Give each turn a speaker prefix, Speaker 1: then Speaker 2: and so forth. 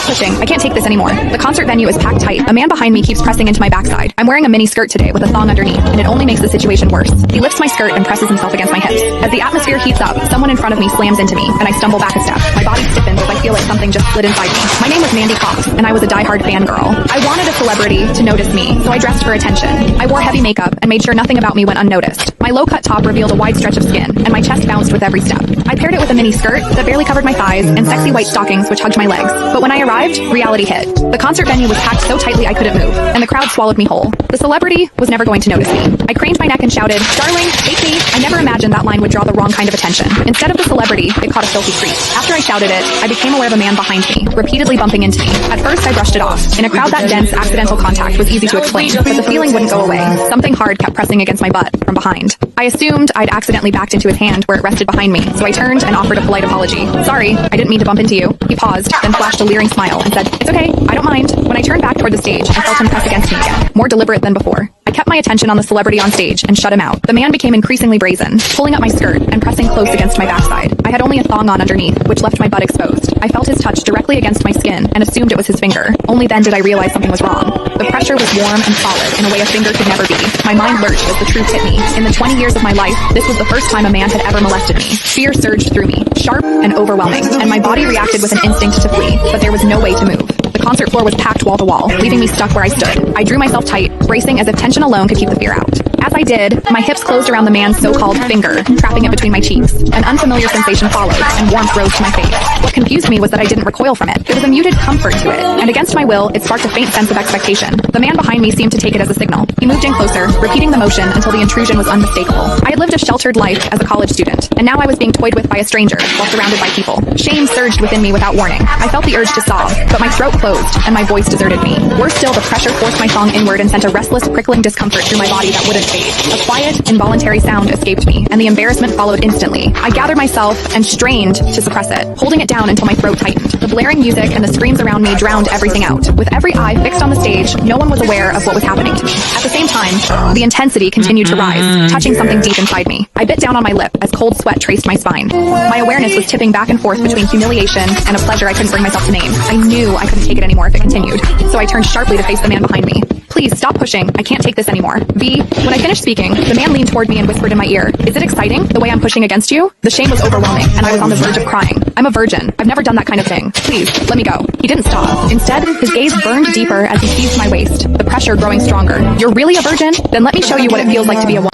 Speaker 1: pushing. I can't take this anymore. The concert venue is packed tight. A man behind me keeps pressing into my backside. I'm wearing a mini skirt today with a thong underneath, and it only makes the situation worse. He lifts my skirt and presses himself against my hips. As the atmosphere heats up, someone in front of me slams into me, and I stumble back a step. My body stiffens as I feel like something just slid inside me. My name was Mandy Cox, and I was a diehard fangirl. I wanted a celebrity to notice me, so I dressed for attention. I wore heavy makeup and made sure nothing about me went unnoticed. My low-cut top revealed a wide stretch of skin, and my chest bounced with every step. I paired it with a mini skirt that barely covered my thighs and sexy white stockings which hugged my legs. But when I arrived, reality hit. The concert venue was packed so tightly I couldn't move, and the crowd swallowed me whole. The celebrity was never going to notice me. I craned my neck and shouted, "Darling, take me." I never imagined that line would draw the wrong kind of attention. Instead of the celebrity, it caught a filthy creep. After I shouted it, I became aware of a man behind me, repeatedly bumping into me. At first, I brushed it off. In a crowd that dense, accidental contact was easy to explain, but the feeling wouldn't go away. Something hard kept pressing against my butt from behind. I assumed I'd accidentally backed into his hand where it rested behind me, so I turned and offered a polite apology. "Sorry, I didn't mean to bump into you." He paused, then flashed a leering smile and said, "It's okay, I don't mind." When I turned back toward the stage, I felt him press against me again, more deliberate than before. I kept my attention on the celebrity on stage and shut him out. The man became increasingly brazen, pulling up my skirt and pressing close against my backside. I had only a thong on underneath, which left my butt exposed. I felt his touch directly against my skin and assumed it was his finger. Only then did I realize something was wrong. The pressure was warm and solid in a way a finger could never be. My mind lurched as the truth hit me. In the 20 years of my life, this was the first time a man had ever molested me. Fear surged through me, sharp and overwhelming, and my body reacted with an instinct to flee, but there was no way to move. The concert floor was packed wall to wall, leaving me stuck where I stood. I drew myself tight, bracing as if tension alone could keep the fear out. As I did, my hips closed around the man's so-called finger, trapping it between my cheeks. An unfamiliar sensation followed, and warmth rose to my face. What confused me was that I didn't recoil from it. There was a muted comfort to it, and against my will, it sparked a faint sense of expectation. The man behind me seemed to take it as a signal. He moved in closer, repeating the motion until the intrusion was unmistakable. I had lived a sheltered life as a college student, and now I was being toyed with by a stranger while surrounded by people. Shame surged within me without warning. I felt the urge to sob, but my throat closed, and my voice deserted me. Worse still, the pressure forced my thong inward and sent a restless, prickling discomfort through my body that wouldn't fade. A quiet, involuntary sound escaped me, and the embarrassment followed instantly. I gathered myself and strained to suppress it, holding it down until my throat tightened. The blaring music and the screams around me drowned everything out. With every eye fixed on the stage, no one was aware of what was happening to me. At the same time, the intensity continued to rise, touching something deep inside me. I bit down on my lip as cold sweat traced my spine. My awareness was tipping back and forth between humiliation and a pleasure I couldn't bring myself to name. I knew I couldn't take it anymore if it continued, so I turned sharply to face the man behind me. "Please, stop pushing. I can't take this anymore." V. When I finished speaking, the man leaned toward me and whispered in my ear, "Is it exciting, the way I'm pushing against you?" The shame was overwhelming, and I was on the verge of crying. "I'm a virgin. I've never done that kind of thing. Please, let me go." He didn't stop. Instead, his gaze burned deeper as he seized my waist, the pressure growing stronger. "You're really a virgin? Then let me show you what it feels like to be a woman."